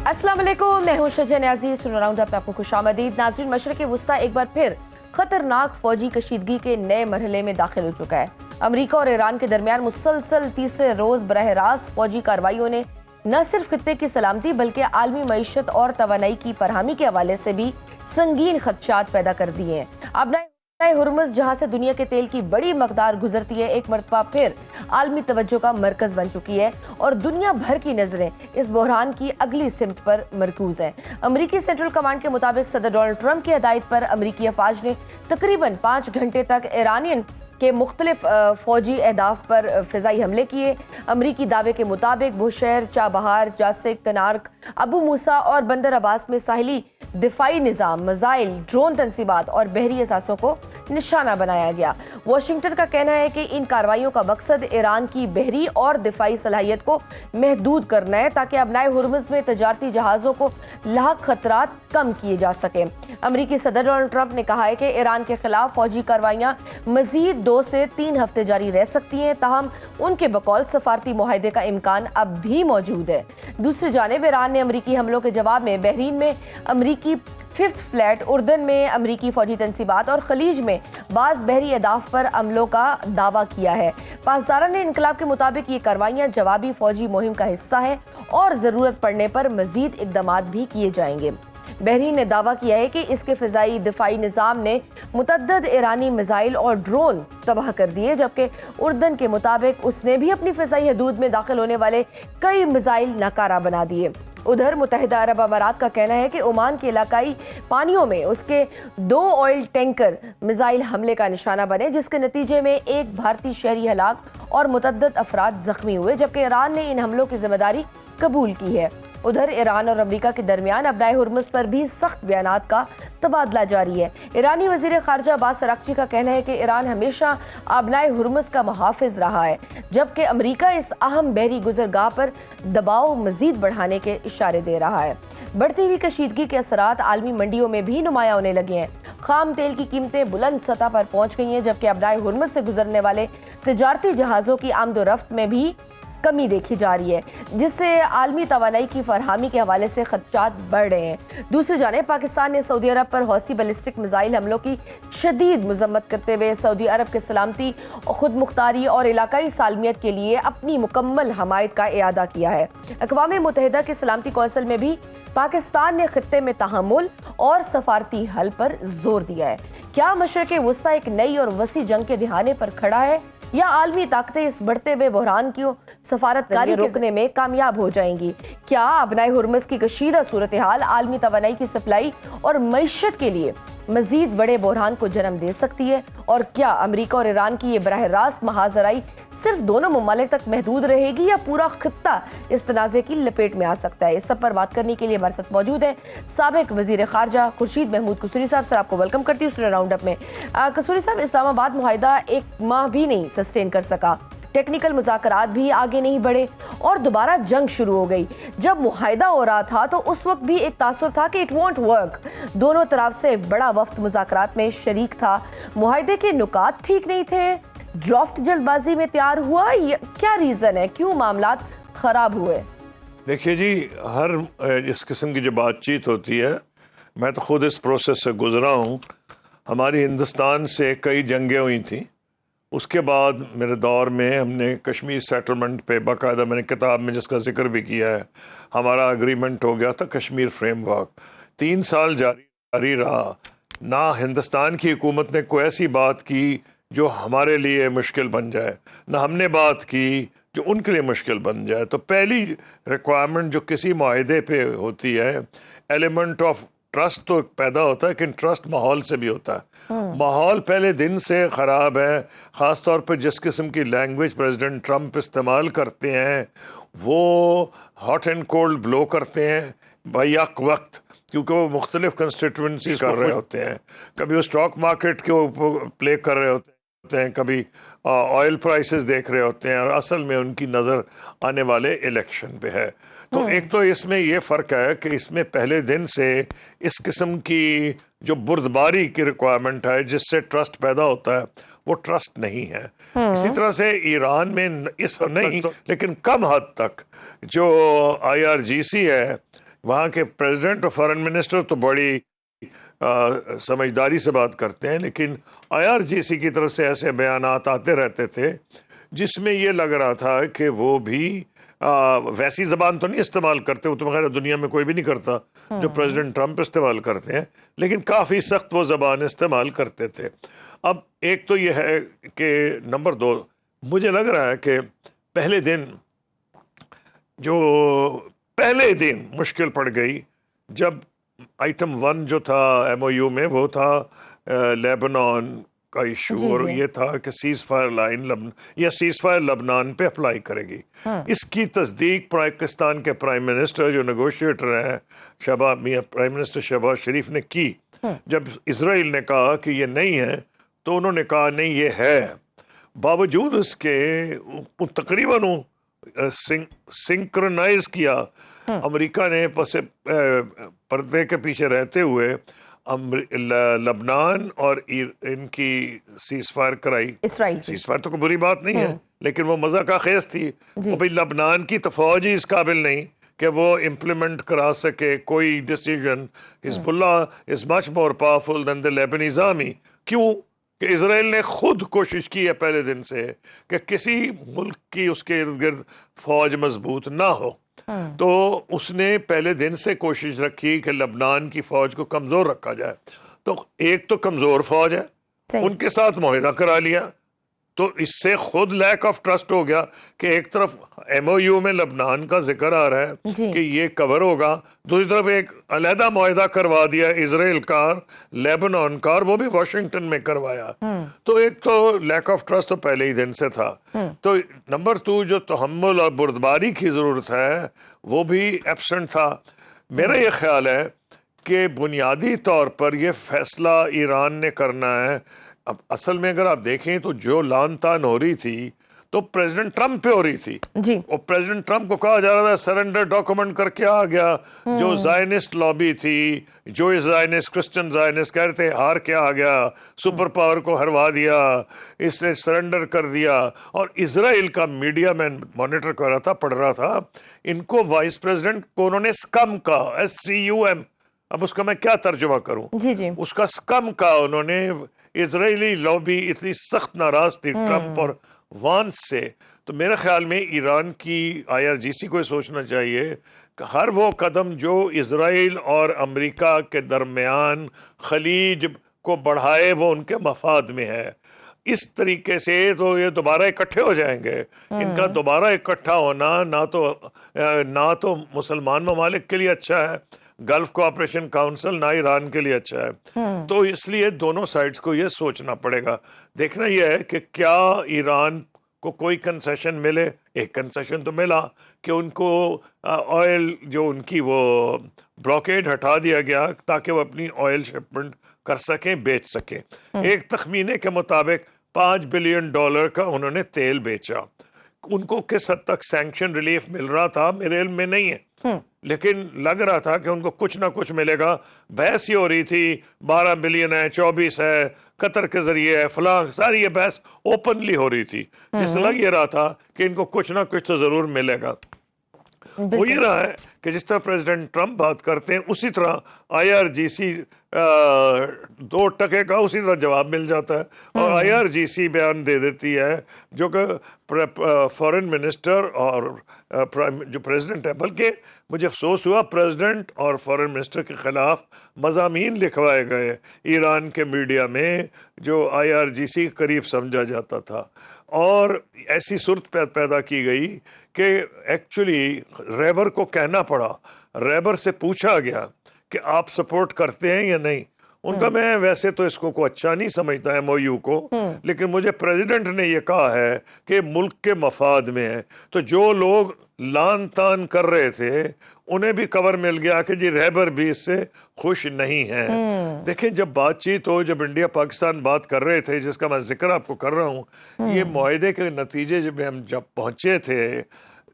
अस्सलाम वालेकुम, मैं हूं शजन अजीज। सुनो राउंड अप में आपको खुशामदीद। नाज़रीन, मशरक़ वुस्ता एक बार फिर खतरनाक फौजी कशीदगी के नए मरहले में दाखिल हो चुका है। अमरीका और ईरान के दरमियान मुसलसल तीसरे रोज बरह रास्त फौजी कार्रवाइयों ने न सिर्फ खित्ते की सलामती बल्कि आलमी मईशत और तवानाई की फरहमी के हवाले से भी संगीन खदशात पैदा कर दिए हैं। अब हुर्मुज़, जहां से दुनिया के तेल की बड़ी मकदार गुजरती है, एक मरतबा फिर आलमी तवज्जो का मरकज बन चुकी है और दुनिया भर की नजरें इस बहरान की अगली सिमत पर मरकूज है। अमरीकी सेंट्रल कमांड के मुताबिक सदर डोनाल्ड ट्रंप की हिदायत पर अमरीकी अफवाज ने तकरीबन 5 घंटे तक ईरानियन के मुख्तलिफ फौजी अहदाफ पर फ़िज़ाई हमले किए। अमरीकी दावे के मुताबिक बुशहर, चाबहार, जासिक, कनार्क, अबू मूसा और बंदर अब्बास में साहिली दिफाई निज़ाम, मिसाइल, ड्रोन तनसीबात और बहरी असासों को निशाना बनाया गया। वाशिंगटन का कहना है कि इन कार्रवाइयों का मकसद ईरान की बहरी और दिफाई सलाहियत को महदूद करना है ताकि अबनाए हुर्मुज़ में तजारती जहाज़ों को लाक खतरात कम किए जा सके। अमरीकी सदर डोनाल्ड ट्रंप ने कहा है कि ईरान के खिलाफ फौजी कार्रवाइयाँ मजीद 2 से 3 हफ्ते जारी रह सकती हैं, ताहम उनके बकौल सफारती मुआहदे का इम्कान अब भी मौजूद है। दूसरी जानिब ईरान ने अमरीकी हमलों के जवाब में बहरीन में अमरीकी 5th फ्लैट, उर्दन में अमरीकी फौजी तनसीबात और खलीज में बाज़ बहरी अहदाफ पर अमलों का दावा किया है। पासदारान इनकलाब के मुताबिक ये कार्रवाइयाँ जवाबी फौजी मुहिम का हिस्सा है और ज़रूरत पड़ने पर मजीद इकदाम भी किए जाएंगे। बहरीन ने दावा किया है कि इसके फ़िज़ाई दिफाई निज़ाम ने मुतअद्दिद ईरानी मिसाइल और ड्रोन तबाह कर दिए, जबकि उर्दन के मुताबिक उसने भी अपनी फ़िज़ाई हदूद में दाखिल होने वाले कई मिसाइल नाकारा बना दिए। उधर मुत्तहिदा अरब अमारात का कहना है कि ओमान के इलाकाई पानियों में उसके 2 ऑयल टैंकर मिसाइल हमले का निशाना बने, जिसके नतीजे में एक भारतीय शहरी हलाक और मुतअद्दिद अफराद जख्मी हुए, जबकि ईरान ने इन हमलों की जिम्मेदारी कबूल की है। उधर ईरान और अमरीका के दरमियान अबनाए हुर्मुज़ पर भी सख्त बयानात का तबादला जारी है। ईरानी वज़ीर ख़ारजा अब्बास अराग़ची का कहना है कि ईरान हमेशा अबनाए हुर्मुज़ का मुहाफ़िज़ रहा है, जबकि अमरीका इस अहम बहरी गुज़रगाह पर दबाव मज़ीद बढ़ाने के इशारे दे रहा है। बढ़ती हुई कशीदगी के असरात आलमी मंडियों में भी नुमायां होने लगे हैं। खाम तेल की कीमतें बुलंद सतह पर पहुँच गई हैं, जबकि अबनाए हुर्मुज़ से गुजरने वाले तजारती जहाज़ों की आमदोरफ्त में भी कमी देखी जा रही है, जिससे आलमी तवानाई की फरहमी के हवाले से खदशात बढ़ रहे हैं। दूसरी जानिब पाकिस्तान ने सऊदी अरब पर हौसी बैलिस्टिक मिसाइल हमलों की शदीद मजम्मत करते हुए सऊदी अरब के सलामती, खुद मुख्तारी और इलाकाई सालमियत के लिए अपनी मुकम्मल हमायत का इआदा किया है। अक़वाम मुत्तहिदा के सलामती कौंसिल में भी पाकिस्तान ने खित्ते में तहम्मुल और सफारती हल पर जोर दिया है। क्या मशरक़ वुस्ता एक नई और वसी जंग के दिहाने पर खड़ा है, या आलमी ताकतें इस बढ़ते हुए बहरान की सफारतकारी रोकने में कामयाब हो जाएंगी? क्या अबनाए हुर्मुज़ की कशीदा सूरत हाल आलमी तवानाई की सप्लाई और मईशत के लिए मजीद बड़े बहरान को जन्म दे सकती है? और क्या अमरीका और ईरान की ये बराह रास्त महाजराई सिर्फ दोनों ममालिक तक महदूद रहेगी, या पूरा खित्ता इस तनाज़े की लपेट में आ सकता है? इस सब पर बात करने के लिए हमारे साथ मौजूद है साबिक वज़ीर ख़ारजा खुर्शीद महमूद कसूरी साहब। सर, आपको वेलकम करती हूँ स्टूडियो राउंड अप में। कसूरी साहब, इस्लामाबाद मुआहिदा 1 माह भी नहीं सस्टेन कर सका, टेक्निकल मुज़ाकरात भी आगे नहीं बढ़े और दोबारा जंग शुरू हो गई। जब मुआहिदा हो रहा था तो उस वक्त भी एक तासुर था कि इट वॉन्ट वर्क। दोनों तरफ से बड़ा वफ्त मुज़ाकरात में शरीक था। मुआहिदे के नुकात ठीक नहीं थे, ड्राफ्ट जल्दबाजी में तैयार हुआ, क्या रीज़न है, क्यों मामलात ख़राब हुए? देखिए जी, हर इस किस्म की जो बातचीत होती है, मैं तो ख़ुद इस प्रोसेस से गुज़रा हूँ। हमारी हिंदुस्तान से कई जंगें हुई थी। उसके बाद मेरे दौर में हमने कश्मीर सेटलमेंट पे बाकायदा, मैंने किताब में जिसका जिक्र भी किया है, हमारा अग्रीमेंट हो गया था कश्मीर फ्रेमवर्क। 3 साल जारी रहा। ना हिंदुस्तान की हुकूमत ने कोई ऐसी बात की जो हमारे लिए मुश्किल बन जाए, ना हमने बात की जो उनके लिए मुश्किल बन जाए। तो पहली रिक्वायरमेंट जो किसी मुआहिदे पे होती है, एलिमेंट ऑफ ट्रस्ट तो पैदा होता है, लेकिन ट्रस्ट माहौल से भी होता है। माहौल पहले दिन से ख़राब है। ख़ास तौर पर जिस किस्म की लैंग्वेज प्रेसिडेंट ट्रंप इस्तेमाल करते हैं, वो हॉट एंड कोल्ड ब्लो करते हैं बैक वक्त, क्योंकि वो मुख्तलिफ कंस्टिट्यूंसी कर रहे होते हैं। कभी वो स्टॉक मार्केट के ऊपर प्ले कर रहे होते हैं, कभी ऑयल प्राइसेस देख रहे होते हैं, और असल में उनकी नज़र आने वाले इलेक्शन पे है। तो एक तो इसमें ये फ़र्क है कि इसमें पहले दिन से इस किस्म की जो बुर्दबारी की रिक्वायरमेंट है जिससे ट्रस्ट पैदा होता है, वो ट्रस्ट नहीं है। इसी तरह से ईरान में इस नहीं, लेकिन कम हद तक जो IRGC है वहाँ के प्रेसिडेंट और फॉरेन मिनिस्टर तो बड़ी समझदारी से बात करते हैं, लेकिन आईआरजीसी की तरफ से ऐसे बयानात आते रहते थे जिसमें ये लग रहा था कि वो भी वैसी जबान तो नहीं इस्तेमाल करते, वो तो वगैरह दुनिया में कोई भी नहीं करता जो प्रेसिडेंट ट्रंप इस्तेमाल करते हैं, लेकिन काफ़ी सख्त वो जबान इस्तेमाल करते थे। अब एक तो ये है कि नंबर 2, मुझे लग रहा है कि पहले दिन मुश्किल पड़ गई जब आइटम 1 जो था एमओयू में वो था लेबनान का इशू, और ये था कि सीज फायर लाइन या सीज फायर लबनान पे अप्लाई करेगी। इसकी तस्दीक पाकिस्तान के प्राइम मिनिस्टर जो नेगोशिएटर हैं प्राइम मिनिस्टर शहबाज शरीफ ने की। जब इसराइल ने कहा कि ये नहीं है तो उन्होंने कहा नहीं ये है, बावजूद उसके तकरीबन सिंक्रनाइज किया अमेरिका ने पर्दे के पीछे रहते हुए लबनान और इनकी सीज फायर कराई। सीज फायर तो कोई बुरी बात नहीं है, लेकिन वो मजा का खेज थी। और भाई लबनान की तो फौज ही इस काबिल नहीं कि वो इम्प्लीमेंट करा सके कोई decision. Hezbollah is much more powerful than the Lebanese army. क्यों कि इजराइल ने खुद कोशिश की है पहले दिन से कि किसी मुल्क की उसके इर्द गिर्द फौज मजबूत ना हो, तो उसने पहले दिन से कोशिश रखी कि लबनान की फौज को कमजोर रखा जाए। तो एक तो कमजोर फौज है, उनके साथ मुआहदा करा लिया, तो इससे खुद लैक ऑफ ट्रस्ट हो गया कि एक तरफ एमओयू में लबनान का जिक्र आ रहा है कि ये कवर होगा, दूसरी तरफ एक अलहदा मुआहदा करवा दिया इजराइल का, लेबनान का, और वो भी वाशिंगटन में करवाया। तो एक तो लैक ऑफ ट्रस्ट तो पहले ही दिन से था। तो नंबर 2 जो तहम्मुल और बुर्दबारी की जरूरत है वो भी एब्सेंट था। मेरा ये ख्याल है कि बुनियादी तौर पर यह फैसला ईरान ने करना है। अब असल में अगर आप देखें तो जो लान तान हो रही थी तो प्रेसिडेंट ट्रंप पे हो रही थी जी। और प्रेसिडेंट ट्रंप को कहा जा रहा था सरेंडर डॉक्यूमेंट करके आ गया। जो जायनिस्ट लॉबी थी, जो जायनिस्ट क्रिश्चियन जायनिस्ट कह रहे थे हार के आ गया, सुपर पावर को हरवा दिया, इसने सरेंडर कर दिया। और इजराइल का मीडिया में मॉनिटर कर रहा था, पढ़ रहा था, इनको वाइस प्रेसिडेंट को उन्होंने स्कम कहा, SCUM। अब उसका मैं क्या तर्जुमा करूं जी। उसका स्कम का उन्होंने। इजरायली लॉबी इतनी सख्त नाराज थी ट्रंप और वांस से। तो मेरे ख्याल में ईरान की IRGC को सोचना चाहिए कि हर वो कदम जो इजराइल और अमेरिका के दरमियान खलीज को बढ़ाए वो उनके मफाद में है। इस तरीके से तो ये दोबारा इकट्ठे हो जाएंगे। इनका दोबारा इकट्ठा होना ना तो मुसलमान ममालिक के लिए अच्छा है, गल्फ कोऑपरेशन काउंसिल, ना ईरान के लिए अच्छा है। तो इसलिए दोनों साइड्स को ये सोचना पड़ेगा। देखना यह है कि क्या ईरान को कोई कंसेशन मिले। एक कंसेशन तो मिला कि उनको ऑयल जो उनकी वो ब्लॉकेड हटा दिया गया ताकि वो अपनी ऑयल शिपमेंट कर सकें, बेच सकें। एक तखमीने के मुताबिक $5 बिलियन का उन्होंने तेल बेचा। उनको किस हद तक सैंक्शन रिलीफ मिल रहा था मेरे इल्म में नहीं है, लेकिन लग रहा था कि उनको कुछ ना कुछ मिलेगा। बहस ये हो रही थी 12 बिलियन है, 24 है, कतर के जरिए है, फलां, सारी ये बहस ओपनली हो रही थी, जिससे लग ये रहा था कि इनको कुछ ना कुछ तो जरूर मिलेगा। वो ये रहा है कि जिस तरह प्रेसिडेंट ट्रंप बात करते हैं उसी तरह IRGC 2 टके का उसी तरह जवाब मिल जाता है। और IRGC बयान दे देती है जो कि फॉरेन मिनिस्टर और जो प्रेसिडेंट है, बल्कि मुझे अफसोस हुआ प्रेसिडेंट और फॉरेन मिनिस्टर के खिलाफ मज़ामीन लिखवाए गए ईरान के मीडिया में जो IRGC के करीब समझा जाता था। और ऐसी सूरत पैदा की गई कि एक्चुअली रेबर को कहना पड़ा, रेबर से पूछा गया कि आप सपोर्ट करते हैं या नहीं। उनका मैं वैसे तो इसको को अच्छा नहीं समझता है MOU को, लेकिन मुझे प्रेसिडेंट ने ये कहा है कि मुल्क के मफाद में है। तो जो लोग लान तान कर रहे थे उन्हें भी कवर मिल गया कि जी रहबर भी इससे खुश नहीं है। देखें जब बातचीत हो, जब इंडिया पाकिस्तान बात कर रहे थे जिसका मैं जिक्र आपको कर रहा हूँ, ये मुआहदे के नतीजे जब पहुंचे थे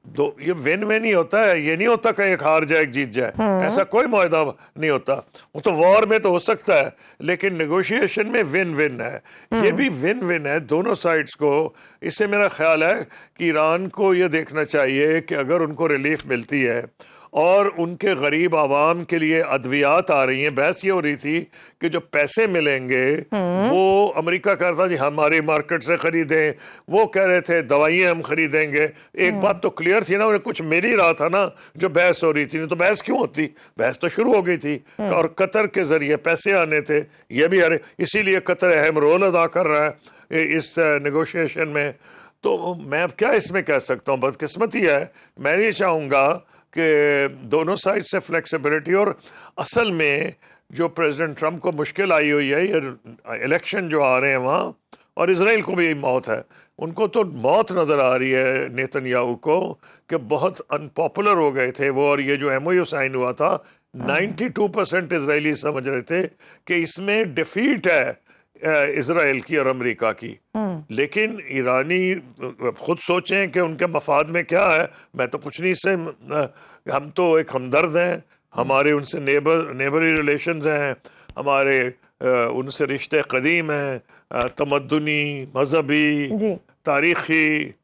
दो, ये विन विन ही होता है। ये नहीं होता कि एक हार जाए एक जीत जाए, ऐसा कोई मुआहदा नहीं होता। वो तो वॉर में तो हो सकता है, लेकिन नेगोशिएशन में विन विन है। ये भी विन विन है दोनों साइड्स को। इससे मेरा ख्याल है कि ईरान को ये देखना चाहिए कि अगर उनको रिलीफ मिलती है और उनके गरीब आवाम के लिए अद्वियात आ रही हैं। बहस ये हो रही थी कि जो पैसे मिलेंगे वो अमेरिका कहता जी हमारी मार्केट से खरीदें, वो कह रहे थे दवाइयाँ हम खरीदेंगे। एक बात तो क्लियर थी ना, उन्हें कुछ मिल ही रहा था ना जो बहस हो रही थी, नहीं तो बहस क्यों होती? बहस तो शुरू हो गई थी और कतर के जरिए पैसे आने थे, ये भी अरे इसीलिए कतर अहम रोल अदा कर रहा है इस नेगोशिएशन में। तो मैं अब क्या इसमें कह सकता हूँ, बदकिस्मती है। मैं ये चाहूँगा कि दोनों साइड से फ्लेक्सिबिलिटी, और असल में जो प्रेसिडेंट ट्रंप को मुश्किल आई हुई है ये इलेक्शन जो आ रहे हैं वहाँ, और इसराइल को भी मौत है, उनको तो मौत नज़र आ रही है नेतन्याहू को कि बहुत अनपॉपुलर हो गए थे वो। और ये जो MOU साइन हुआ था 92% इसराइली समझ रहे थे कि इसमें डिफीट है इसराइल की और अमेरिका की। लेकिन ईरानी खुद सोचें कि उनके मफाद में क्या है। मैं तो कुछ नहीं, इससे हम तो एक हमदर्द हैं, हमारे उनसे नेबरी रिलेशंस हैं, हमारे उनसे रिश्ते कदीम हैं, तमद्दुनी, मजहबी, तारीखी,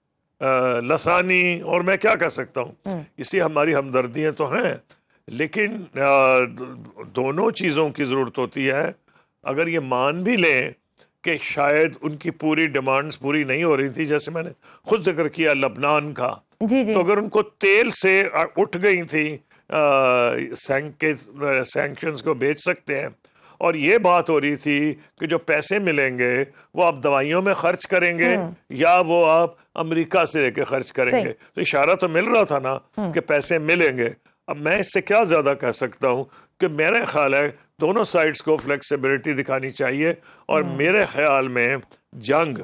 लसानी, और मैं क्या कह सकता हूँ। इसी हमारी हमदर्दियाँ तो हैं, लेकिन दोनों चीज़ों की ज़रूरत होती है। अगर ये मान भी लें कि शायद उनकी पूरी डिमांड्स पूरी नहीं हो रही थी, जैसे मैंने खुद जिक्र किया लबनान का, तो अगर उनको तेल से उठ गई थी सैंक्शंस को बेच सकते हैं। और ये बात हो रही थी कि जो पैसे मिलेंगे वो आप दवाइयों में खर्च करेंगे या वो आप अमेरिका से लेके खर्च करेंगे। तो इशारा तो मिल रहा था ना कि पैसे मिलेंगे। अब मैं इससे क्या ज़्यादा कह सकता हूँ कि मेरा ख्याल है दोनों साइड्स को फ्लेक्सिबिलिटी दिखानी चाहिए, और मेरे ख्याल में जंग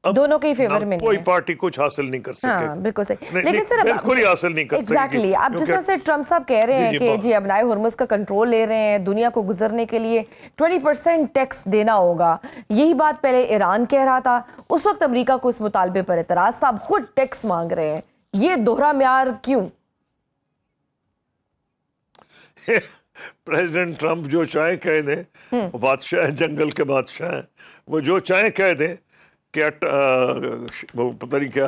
दोनों के फेवर में कोई पार्टी कुछ हासिल नहीं कर सके। हाँ, बिल्कुल सही। लेकिन सर बिल्कुल ही हासिल नहीं कर सकेगी। आप जिस तरह से ट्रम्प साहब कह रहे हैं कि जी अब नाए हुर्मुज़ का कंट्रोल ले रहे हैं, दुनिया को गुजरने के लिए 20% टैक्स देना होगा, यही बात पहले ईरान कह रहा था, उस वक्त अमेरिका को इस मुतालबे पर एतराज था, अब खुद टैक्स मांग रहे हैं। ये दोहरा म्यार क्यों? प्रेसिडेंट ट्रंप जो चाहे कह दे, वो बादशाह है, जंगल के बादशाह है, वो जो चाहे कह दे कि वो पता नहीं क्या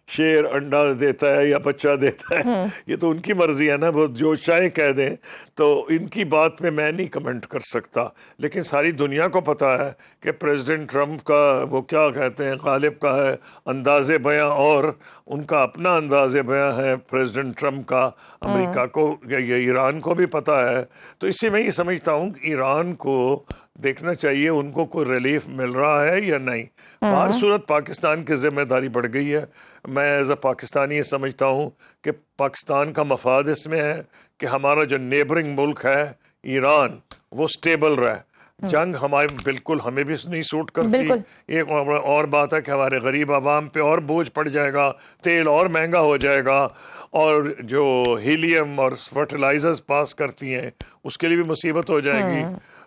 शेर अंडा देता है या बच्चा देता है, ये तो उनकी मर्जी है ना, वो जो चाहे कह दें। तो इनकी बात में मैं नहीं कमेंट कर सकता, लेकिन सारी दुनिया को पता है कि प्रेसिडेंट ट्रंप का वो क्या कहते हैं गालिब का है अंदाज़े बयां, और उनका अपना अंदाज़े बयां है प्रेसिडेंट ट्रंप का अमेरिका को, ये ईरान को भी पता है। तो इससे मैं ये समझता हूँ कि ईरान को देखना चाहिए उनको कोई रिलीफ मिल रहा है या नहीं। बाहर सूरत पाकिस्तान की जिम्मेदारी बढ़ गई है। मैं एज अ पाकिस्तानी ये समझता हूँ कि पाकिस्तान का मफाद इसमें है कि हमारा जो नेबरिंग मुल्क है ईरान वो स्टेबल रहे। जंग हमारे बिल्कुल हमें भी नहीं सूट करती। एक और बात है कि हमारे गरीब आवाम पे और बोझ पड़ जाएगा, तेल और महंगा हो जाएगा, और जो हीलियम और फर्टिलाइजर्स पास करती हैं उसके लिए भी मुसीबत हो जाएगी।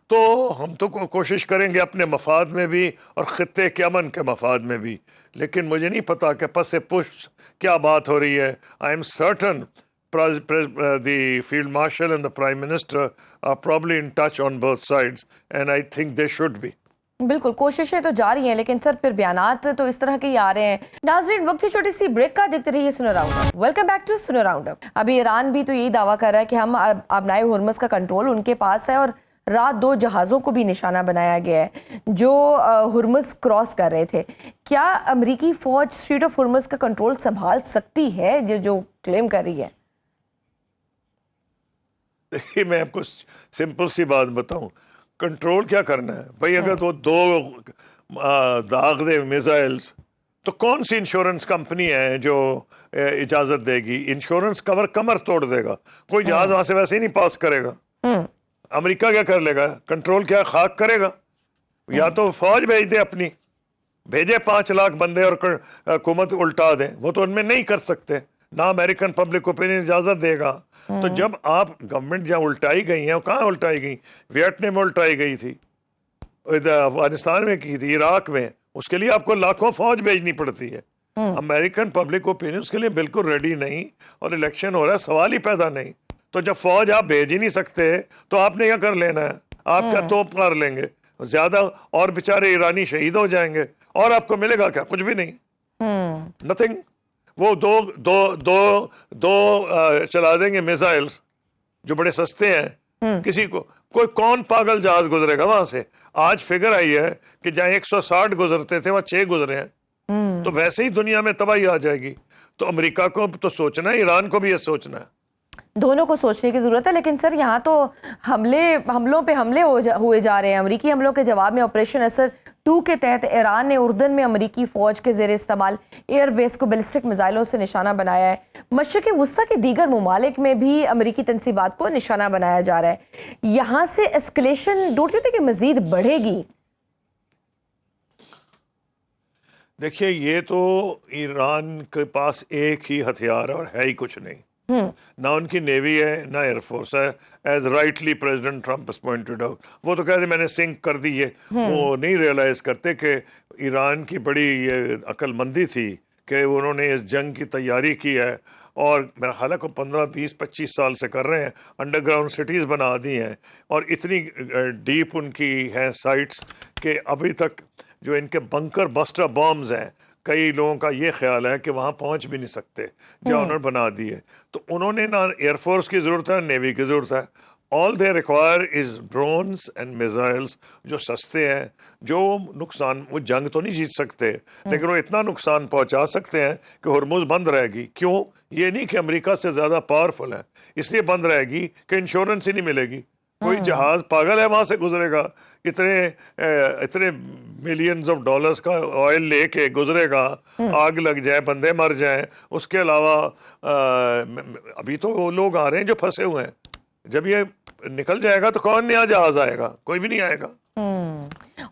तो हम तो कोशिश करेंगे अपने मफाद में भी और ख़ित्ते के अमन के मफाद में भी, लेकिन मुझे नहीं पता कि पस पुश क्या बात हो रही है। I am certain the field marshal and the prime minister are probably in touch on both sides, and I think they should be. बिल्कुल कोशिशें तो जारी हैं, लेकिन सर फिर बयानात तो इस तरह के ही आ रहे हैं। नाज़रीन, वक्त की छोटी सी ब्रेक का देखते रहिए सुनो राउंडअप। वेलकम बैक टू सुनो राउंडअप। अभी ईरान भी तो यही दावा कर रहा है कि हम अब नाए हुर्मुज़ का कंट्रोल उनके पास है, और रात 2 जहाज़ों को भी निशाना बनाया गया है जो हुर्मुज़ क्रॉस कर रहे थे। क्या अमरीकी फौज स्ट्रेट ऑफ हुर्मुज़ का कंट्रोल संभाल सकती है जो क्लेम कर रही है? देखिए, मैं आपको सिंपल सी बात बताऊं, कंट्रोल क्या करना है भाई? अगर तो 2 दाग दे मिसाइल्स, तो कौन सी इंश्योरेंस कंपनी है जो इजाजत देगी? इंश्योरेंस कवर कमर तोड़ देगा, कोई जहाज वहां से वैसे ही नहीं पास करेगा। अमेरिका क्या कर लेगा? कंट्रोल क्या खाक करेगा? या तो फौज भेज दे अपनी, भेजे 5 लाख बंदे और हुकूमत उल्टा दे, वो तो उनमें नहीं कर सकते ना, अमेरिकन पब्लिक ओपिनियन इजाजत देगा। तो जब आप गवर्नमेंट जहाँ उल्टाई गई है, कहाँ उल्टाई गई? वियतनाम में उल्टाई गई थी, अफगानिस्तान में की थी, इराक में, उसके लिए आपको लाखों फौज भेजनी पड़ती है। अमेरिकन पब्लिक ओपिनियन उसके लिए बिल्कुल रेडी नहीं, और इलेक्शन हो रहा है, सवाल ही पैदा नहीं। तो जब फौज आप भेज ही नहीं सकते तो आपने क्या कर लेना है? आप क्या तोप मार लेंगे ज्यादा, और बेचारे ईरानी शहीद हो जाएंगे, और आपको मिलेगा क्या? कुछ भी नहीं, नथिंग। वो दो दो दो दो चला देंगे मिसाइल्स जो बड़े सस्ते हैं, किसी को कोई कौन पागल जहाज गुजरेगा वहां से। आज फिगर आई है कि जहां 160 गुजरते थे वहां 6 गुजरे हैं। तो वैसे ही दुनिया में तबाही आ जाएगी। तो अमेरिका को तो सोचना है, ईरान को भी ये सोचना है, दोनों को सोचने की जरूरत है। लेकिन सर यहाँ तो हमलों पे हमले हुए जा रहे हैं। अमेरिकी हमलों के जवाब में ऑपरेशन असर 2 के तहत ईरान ने उर्दन में अमेरिकी फौज के जेर इस्तेमाल एयरबेस को बैलिस्टिक मिसाइलों से निशाना बनाया है। मशरिक़ी वुस्ता के दीगर ममालिक में भी अमेरिकी तंसीबात को निशाना बनाया जा रहा है। यहाँ से एस्केलेशन डोंट यू थिंक कि मजीद बढ़ेगी? देखिए ये तो ईरान के पास एक ही हथियार और है ही कुछ नहीं, ना उनकी नेवी है ना एयरफोर्स है, as rightly president Trump pointed out. वो तो कहते मैंने सिंक कर दी है, वो नहीं रियलाइज करते कि ईरान की बड़ी ये अक्लमंदी थी कि उन्होंने इस जंग की तैयारी की है और मेरा ख्याल है को 15, 20, 25 साल से कर रहे हैं। अंडरग्राउंड सिटीज़ बना दी हैं और इतनी डीप उनकी हैं साइट्स कि अभी तक जो इनके बंकर बस्टर बॉम्ब्स हैं, कई लोगों का ये ख्याल है कि वहाँ पहुँच भी नहीं सकते जहाँ उन्होंने बना दिए। तो उन्होंने ना एयरफोर्स की ज़रूरत है, नेवी की ज़रूरत है। All they require is drones and missiles जो सस्ते हैं, जो नुकसान, वो जंग तो नहीं जीत सकते लेकिन वो इतना नुकसान पहुंचा सकते हैं कि हुर्मुज़ बंद रहेगी। क्यों? ये नहीं कि अमेरिका से ज़्यादा पावरफुल है, इसलिए बंद रहेगी कि इंश्योरेंस ही नहीं मिलेगी। कोई जहाज पागल है वहां से गुजरेगा, इतने मिलियंस ऑफ डॉलर्स का ऑयल लेके गुजरेगा, आग लग जाए, बंदे मर जाएं। उसके अलावा अभी तो वो लोग आ रहे हैं जो फंसे हुए हैं, जब ये निकल जाएगा तो कौन नया जहाज आएगा? कोई भी नहीं आएगा।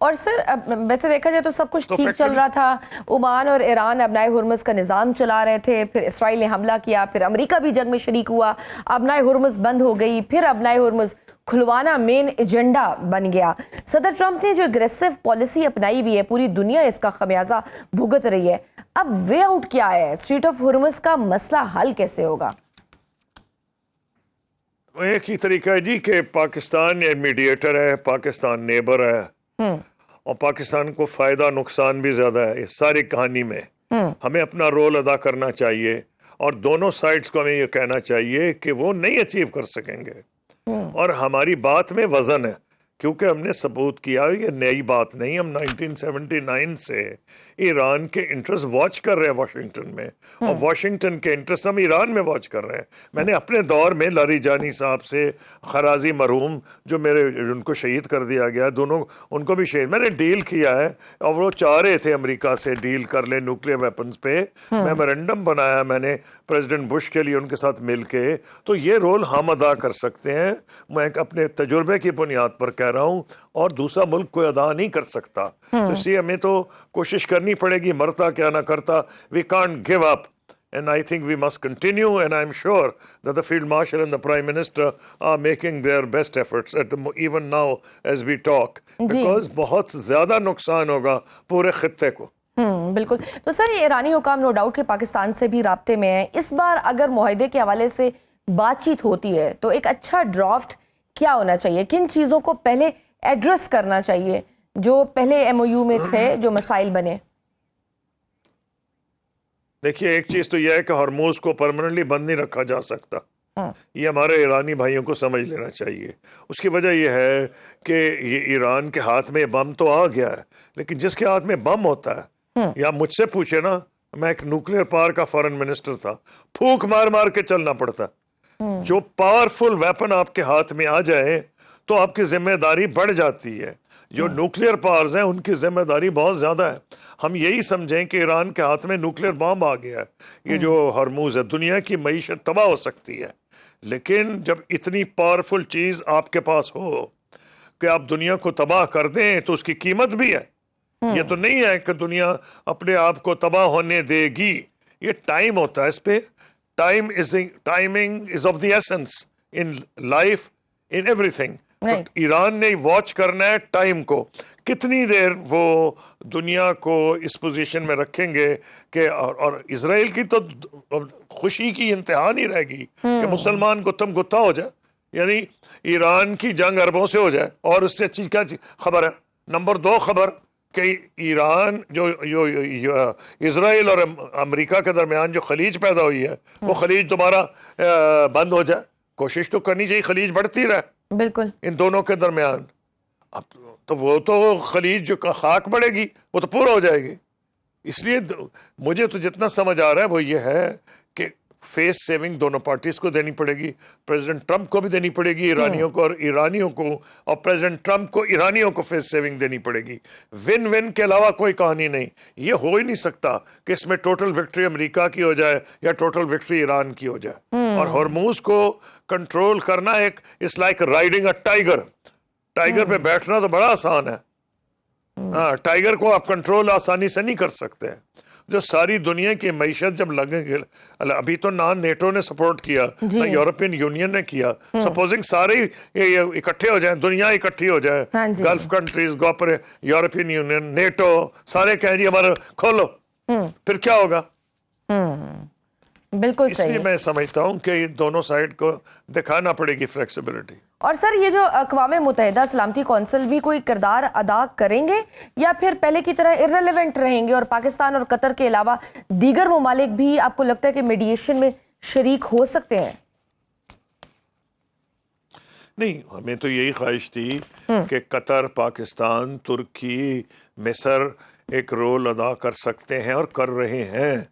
और सर वैसे देखा जाए तो सब कुछ तो ठीक चल रहा था। ओमान और ईरान अबनाए हुर्मुज़ का निज़ाम चला रहे थे, फिर इसराइल ने हमला किया, फिर अमेरिका भी जंग में शरीक हुआ, अबनाए हुर्मुज़ बंद हो गई, फिर अबनाए हुर्मुज़ खुलवाना मेन एजेंडा बन गया। सदर ट्रंप ने जो एग्रेसिव पॉलिसी अपनाई हुई है, पूरी दुनिया इसका खमियाजा भुगत रही है। अब वे आउट क्या है? स्ट्रेट ऑफ हुर्मुज़ का मसला हल कैसे होगा? एक ही तरीका है जी कि पाकिस्तान ये मीडिएटर है, पाकिस्तान नेबर है और पाकिस्तान को फायदा नुकसान भी ज्यादा है इस सारी कहानी में। हमें अपना रोल अदा करना चाहिए और दोनों साइड्स को हमें ये कहना चाहिए कि वो नहीं अचीव कर सकेंगे और हमारी बात में वजन है, क्योंकि हमने सबूत किया, ये नई बात नहीं। हम 1979 से ईरान के इंटरेस्ट वॉच कर रहे हैं वाशिंगटन में और वाशिंगटन के इंटरेस्ट हम ईरान में वॉच कर रहे हैं। मैंने अपने दौर में लारीजानी साहब से, खराजी मरहूम जो मेरे उनको शहीद कर दिया गया, दोनों उनको भी शहीद, मैंने डील किया है और वो चाह रहे थे अमेरिका से डील कर ले न्यूक्लियर वेपन्स पे। मेमोरेंडम बनाया मैंने प्रेसिडेंट बुश के लिए उनके साथ मिल के। तो ये रोल हम अदा कर सकते हैं, मैं अपने तजुर्बे की बुनियाद पर रहा हूं, और दूसरा मुल्क कोई अदा नहीं कर सकता। तो इसलिए हमें तो कोशिश करनी पड़ेगी, मरता क्या ना करता। We can't give up and I think we must continue, and I'm sure that the Field Marshal and the Prime Minister are making their best efforts even now as we talk, because बहुत ज्यादा नुकसान होगा पूरे खित्ते को। बिल्कुल। तो sir ये ईरानी हुकाम नो डाउट के पाकिस्तान से भी राब्ते में है। इस बार अगर मुआहदे के हवाले से बातचीत होती है तो एक अच्छा ड्राफ्ट क्या होना चाहिए? किन चीज़ों को पहले एड्रेस करना चाहिए जो पहले एमओयू में थे, जो मसाइल बने? देखिए एक चीज़ तो यह है कि हॉर्मोज को परमानेंटली बंद नहीं रखा जा सकता। ये हमारे ईरानी भाइयों को समझ लेना चाहिए। उसकी वजह यह है कि ये ईरान के हाथ में बम तो आ गया है, लेकिन जिसके हाथ में बम होता है, या मुझसे पूछे ना, मैं एक न्यूक्लियर पावर का फॉरेन मिनिस्टर था, फूंक मार मार के चलना पड़ता। जो पावरफुल वेपन आपके हाथ में आ जाए तो आपकी जिम्मेदारी बढ़ जाती है। जो न्यूक्लियर पावर्स हैं उनकी जिम्मेदारी बहुत ज्यादा है। हम यही समझें कि ईरान के हाथ में न्यूक्लियर बॉम्ब आ गया है, ये जो हॉर्मूज है, दुनिया की मईशत तबाह हो सकती है। लेकिन जब इतनी पावरफुल चीज आपके पास हो कि आप दुनिया को तबाह कर दें तो उसकी कीमत भी है। ये तो नहीं है कि दुनिया अपने आप को तबाह होने देगी, ये टाइम होता है इस पे। Timing is of the essence in life, in everything. तो ईरान ने वॉच करना है टाइम को, कितनी देर वो दुनिया को इस पोजीशन में रखेंगे कि और इजराइल की तो खुशी की इंतहा नहीं रहेगी कि मुसलमान गुत्तम गुत्ता हो जाए, यानी ईरान की जंग अरबों से हो जाए। और उससे अच्छी क्या खबर है? नंबर 2 खबर कि ईरान जो इसराइल और अमेरिका के दरमियान जो खलीज पैदा हुई है वो खलीज दोबारा बंद हो जाए। कोशिश तो करनी चाहिए खलीज बढ़ती रहे बिल्कुल इन दोनों के दरमियान। अब तो वो तो खलीज जो खाक बढ़ेगी वो तो पूरा हो जाएगी। इसलिए मुझे तो जितना समझ आ रहा है वो ये है कि फेस सेविंग दोनों पार्टीज को देनी पड़ेगी। प्रेसिडेंट ट्रंप को भी देनी पड़ेगी ईरानियों को, और ईरानियों को और प्रेसिडेंट ट्रंप को ईरानियों को फेस सेविंग देनी पड़ेगी। विन विन के अलावा कोई कहानी नहीं। ये हो ही नहीं सकता कि इसमें टोटल विक्ट्री अमेरिका की हो जाए या टोटल विक्ट्री ईरान की हो जाए। और हॉर्मूज को कंट्रोल करना एक it's like riding a tiger. Tiger पे बैठना तो बड़ा आसान है। हाँ, टाइगर को आप कंट्रोल आसानी से नहीं कर सकते। जो सारी दुनिया की मईशत जब लगेंगे, अभी तो ना नेटो ने सपोर्ट किया ना यूरोपियन यूनियन ने किया। सपोजिंग सारे इकट्ठे हो जाएं, दुनिया इकट्ठी हो जाए, हाँ गल्फ कंट्रीज गोपर, यूरोपियन यूनियन, नेटो, सारे कहें जी हमारा खोलो, फिर क्या होगा? बिल्कुल सही। इसलिए मैं समझता हूँ कि दोनों साइड को दिखाना पड़ेगी फ्लेक्सिबिलिटी। और सर ये जो अक़वाम मुत्तहिदा सलामती कौंसिल भी कोई किरदार अदा करेंगे या फिर पहले की तरह इर्रेलेवेंट रहेंगे, और पाकिस्तान और कतर के अलावा दीगर ममालिक भी आपको लगता है कि मीडिएशन में शरीक हो सकते हैं? नहीं, हमें तो यही ख्वाहिश थी कि कतर, पाकिस्तान, तुर्की, मिस्र एक रोल अदा कर सकते हैं और कर रहे हैं।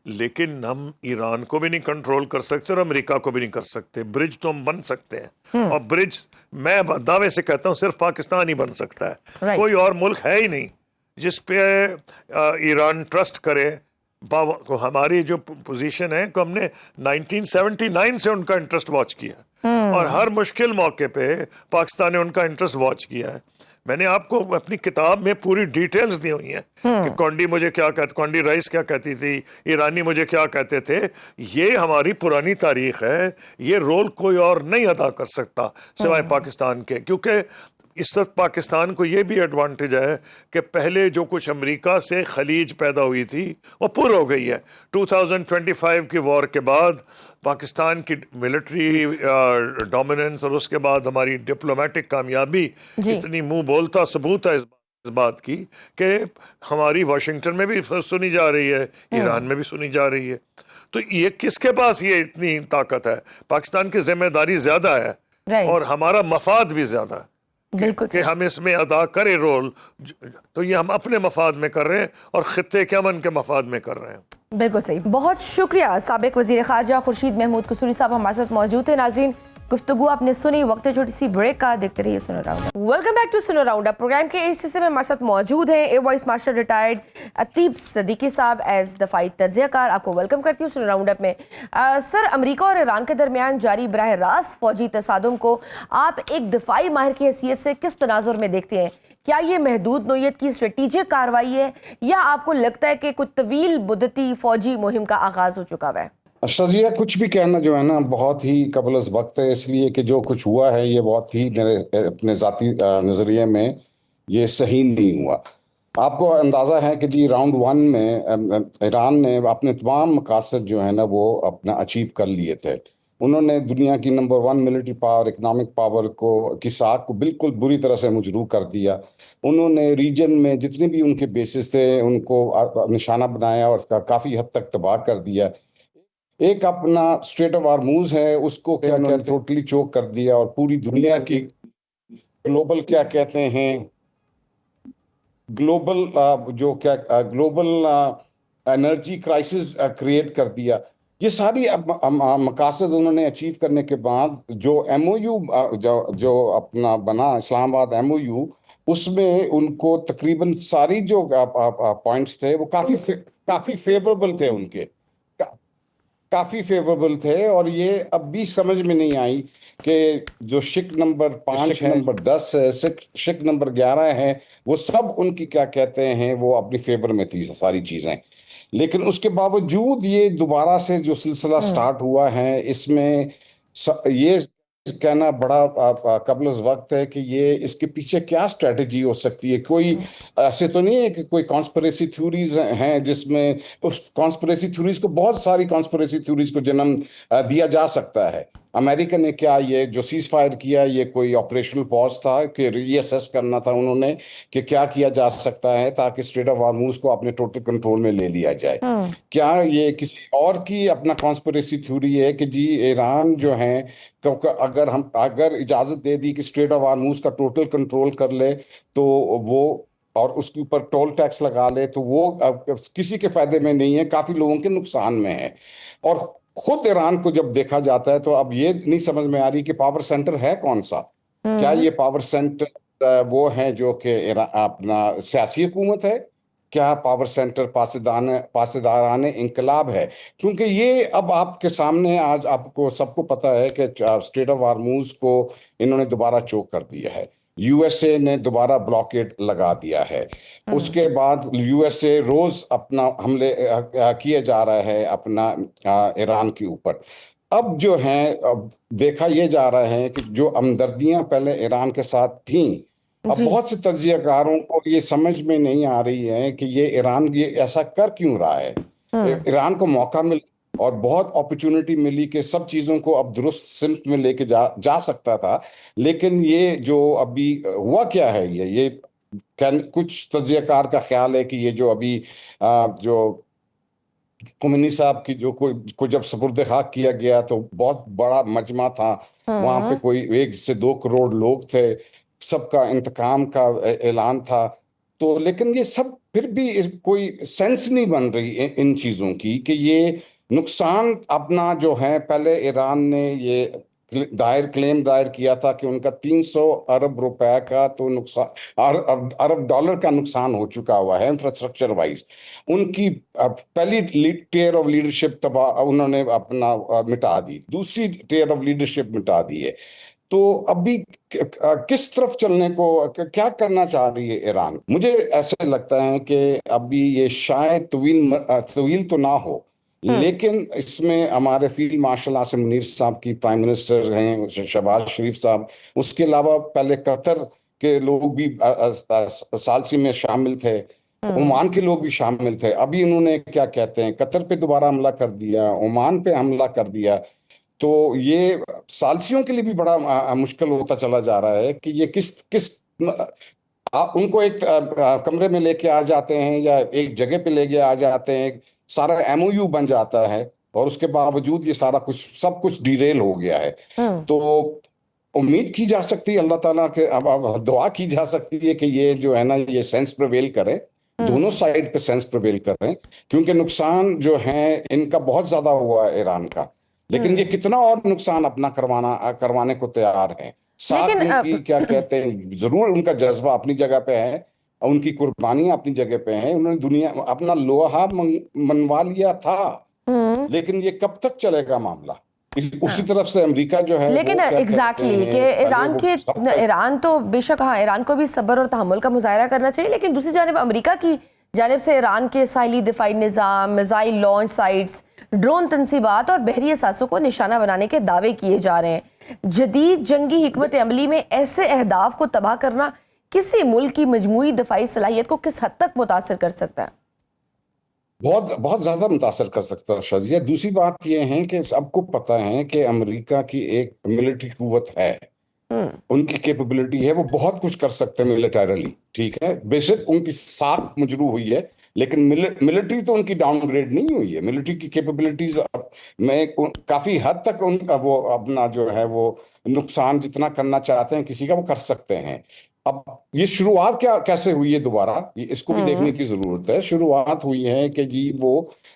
लेकिन हम ईरान को भी नहीं कंट्रोल कर सकते और अमेरिका को भी नहीं कर सकते। ब्रिज तो हम बन सकते हैं, और ब्रिज मैं दावे से कहता हूं सिर्फ पाकिस्तान ही बन सकता है। कोई और मुल्क है ही नहीं जिस पे ईरान ट्रस्ट करे। हमारी जो पोजीशन है कि हमने 1979 से उनका इंटरेस्ट वॉच किया, और हर मुश्किल मौके पे पाकिस्तान ने उनका इंटरेस्ट वॉच किया है। मैंने आपको अपनी किताब में पूरी डिटेल्स दी हुई हैं कि कौंडी मुझे क्या कहती, कौंडी राइस क्या कहती थी, ईरानी मुझे क्या कहते थे। ये हमारी पुरानी तारीख है। ये रोल कोई और नहीं अदा कर सकता सिवाय पाकिस्तान के, क्योंकि इस वक्त पाकिस्तान को ये भी एडवांटेज है कि पहले जो कुछ अमेरिका से खलीज पैदा हुई थी वो पूरी हो गई है। 2025 की वॉर के बाद पाकिस्तान की मिलिट्री डोमिनेंस और उसके बाद हमारी डिप्लोमेटिक कामयाबी इतनी मुंह बोलता सबूत है इस बात की कि हमारी वाशिंगटन में भी सुनी जा रही है, ईरान में भी सुनी जा रही है। तो ये किसके पास ये इतनी ताकत है? पाकिस्तान की जिम्मेदारी ज्यादा है और हमारा मफाद भी ज्यादा है कि हम इसमें अदा करें रोल। तो ये हम अपने मफाद में कर रहे हैं और खित्ते के अमन के मफाद में कर रहे हैं। बिल्कुल सही। बहुत शुक्रिया। साबिक वजीर खारजा खुर्शीद महमूद कसूरी साहब हमारे साथ मौजूद थे। नाज़रीन, गुफ्तगू आपने सुनी। वक्त है छोटी सी ब्रेक का, देखते रहिए Suno round up. Welcome back to Suno round up. Program के इस हिस्से में हमारे साथ मौजूद हैं air vice marshal retired Atib Siddiqui साहब एज दफाई तज्जियाकार। आपको वेलकम करती हूँ सुनो राउंड अप में। सर, अमेरिका और ईरान के दरमियान जारी बराह रास्त फौजी तसादुम को आप एक दफाई माहिर की हैसियत से किस तनाजुर में देखते हैं? क्या ये महदूद नोयत की स्ट्रेटेजिक कार्रवाई है या आपको लगता है कि कुछ तवील मुद्दती फौजी मुहिम का आगाज हो चुका है? शजिया, कुछ भी कहना जो है ना बहुत ही कबल अज़ वक्त है, इसलिए कि जो कुछ हुआ है ये बहुत ही मेरे अपने ज़ाती नज़रिए में ये सही नहीं हुआ। आपको अंदाज़ा है कि जी राउंड 1 में ईरान ने अपने तमाम मकासद जो है ना वो अपना अचीव कर लिए थे। उन्होंने दुनिया की number 1 military power, economic power की साख को बिल्कुल बुरी तरह से मजरूह कर दिया। उन्होंने रीजन में जितने भी उनके बेसिस थे उनको निशाना बनाया और काफ़ी हद तक तबाह कर दिया। एक अपना स्ट्रेट ऑफ हॉर्मूज है उसको क्या कहते टोटली चोक कर दिया, और पूरी दुनिया की ग्लोबल क्या कहते हैं global global energy crisis create कर दिया। ये सारी मकासद उन्होंने अचीव करने के बाद जो MOU जो अपना बना इस्लामाबाद MOU, उसमें उनको तकरीबन सारी जो पॉइंट्स थे वो काफ़ी फेवरेबल थे, उनके काफ़ी फेवरेबल थे। और ये अब भी समझ में नहीं आई कि जो शिक नंबर 5 है, नंबर 10 है, शिक नंबर 11 है, वो सब उनकी क्या कहते हैं वो अपनी फेवर में थी सारी चीज़ें। लेकिन उसके बावजूद ये दोबारा से जो सिलसिला स्टार्ट हुआ है, इसमें ये कहना बड़ा कबल वक्त है कि ये इसके पीछे क्या स्ट्रेटजी हो सकती है। कोई ऐसे तो नहीं है कि कोई कॉन्स्पिरेसी थ्योरीज हैं जिसमें उस कॉन्स्पिरेसी थ्योरीज को बहुत सारी कॉन्स्पिरेसी थ्योरीज को जन्म दिया जा सकता है। अमेरिका ने क्या ये जो सीज फायर किया ये कोई ऑपरेशनल पॉज था कि रीअसेस करना था उन्होंने कि क्या किया जा सकता है ताकि स्ट्रेट ऑफ हॉर्मुज को अपने टोटल कंट्रोल में ले लिया जाए। क्या ये किसी और की अपना कॉन्स्पिरेसी थ्योरी है कि जी ईरान जो है अगर इजाजत दे दी कि स्ट्रेट ऑफ हॉर्मुज का टोटल कंट्रोल कर ले तो वो और उसके ऊपर टोल टैक्स लगा ले तो वो किसी के फायदे में नहीं है, काफी लोगों के नुकसान में है। और खुद ईरान को जब देखा जाता है तो अब ये नहीं समझ में आ रही कि पावर सेंटर है कौन सा। क्या ये पावर सेंटर वो है जो कि अपना सियासी हुकूमत है, क्या पावर सेंटर पासेदारान इंकलाब है? क्योंकि ये अब आपके सामने आज आपको सबको पता है कि स्ट्रेट ऑफ हॉर्मुज को इन्होंने दोबारा चोक कर दिया है, यूएसए ने दोबारा ब्लॉकेड लगा दिया है। उसके बाद यूएसए रोज अपना हमले किए जा रहा है अपना ईरान के ऊपर। अब जो है अब देखा ये जा रहा है कि जो हमदर्दियां पहले ईरान के साथ थीं अब जी। बहुत से तज्जियाकारों को ये समझ में नहीं आ रही है कि ये ईरान ये ऐसा कर क्यों रहा है। ईरान को मौका मिल और बहुत अपॉर्चुनिटी मिली कि सब चीज़ों को अब दुरुस्त सिमत में लेके जा सकता था, लेकिन ये जो अभी हुआ क्या है ये कुछ तज्जियाकार का ख्याल है कि ये जो अभी जो खुमैनी साहब की जो को जब सुपुर्द खाक किया गया तो बहुत बड़ा मजमा था, वहां पे कोई 1 से 2 करोड़ लोग थे, सबका इंतकाम का ऐलान था। तो लेकिन ये सब फिर भी कोई सेंस नहीं बन रही इन चीजों की कि ये नुकसान अपना जो है पहले ईरान ने ये क्लेम दायर किया था कि उनका 300 अरब रुपए का तो नुकसान अरब डॉलर का नुकसान हो चुका हुआ है इंफ्रास्ट्रक्चर वाइज। उनकी पहली टियर ऑफ लीडरशिप तबाह उन्होंने अपना मिटा दी, दूसरी टियर ऑफ लीडरशिप मिटा दी है। तो अभी किस तरफ चलने को क्या करना चाह रही है ईरान? मुझे ऐसे लगता है कि अभी ये शायद तवील तो ना हो, लेकिन इसमें हमारे फील्ड मार्शल आसिम मुनीर साहब की प्राइम मिनिस्टर हैं, शहबाज शरीफ साहब, उसके अलावा पहले कतर के लोग भी सालसी में शामिल थे, ओमान के लोग भी शामिल थे। अभी इन्होंने क्या कहते हैं कतर पे दोबारा हमला कर दिया, ओमान पे हमला कर दिया। तो ये सालसियों के लिए भी बड़ा मुश्किल होता चला जा रहा है कि ये किस किस उनको एक कमरे में लेके आ जाते हैं या एक जगह पे लेके आ जाते हैं, सारा एमओयू बन जाता है और उसके बावजूद ये सारा कुछ सब कुछ डिरेल हो गया है। तो उम्मीद की जा सकती है अल्लाह ताला के, अब दुआ की जा सकती है कि ये जो है ना ये सेंस प्रिवेल करे, दोनों साइड पे सेंस प्रिवेल करें, क्योंकि नुकसान जो है इनका बहुत ज्यादा हुआ है ईरान का, लेकिन ये कितना और नुकसान अपना करवाने को तैयार है। साथ लेकिन उनकी क्या कहते हैं जरूर उनका जज्बा अपनी जगह पे है, उनकी कुर्बानियां अपनी जगह पे हैं, उन्होंने दुनिया अपना लोहा मनवा लिया था, लेकिन ये कब तक चलेगा मामला? उसी तरफ से अमेरिका जो है लेकिन वो क्या एग्जैक्टली कहते कि हैं, ईरान के ईरान तो बेशक हाँ ईरान को भी सब्र और तहम्मुल का मुजाहरा करना चाहिए, लेकिन दूसरी जानिब अमेरिका की जानिब से ईरान के साहिली दिफाई निज़ाम, मिसाइल लॉन्च साइट्स, ड्रोन तनसीबात और बहरी असासों को निशाना बनाने के दावे किए जा रहे हैं। जदीद जंगी हिकमत अमली में ऐसे अहदाफ को तबाह करना किसी मुल्क की मजमूई दफाई सलाहियत को किस हद तक मुतासर कर सकता है? बहुत बहुत ज्यादा मुतासर कर सकता है शाजिया। दूसरी बात यह है कि सबको पता है कि अमेरिका की एक मिलिट्री कुव्वत है, उनकी कैपेबिलिटी है, वो बहुत कुछ कर सकते हैं मिलिटरली, ठीक है। बेशक उनकी साख मजरू हुई है, लेकिन मिलिट्री तो उनकी डाउनग्रेड नहीं हुई है। मिलिट्री की कैपेबिलिटीज में काफी हद तक उनका वो अपना जो है वो नुकसान जितना करना चाहते हैं किसी का वो कर सकते हैं। अब ये शुरुआत कैसे हुई है दोबारा, इसको भी देखने की जरूरत है। शुरुआत हुई है कि जी वो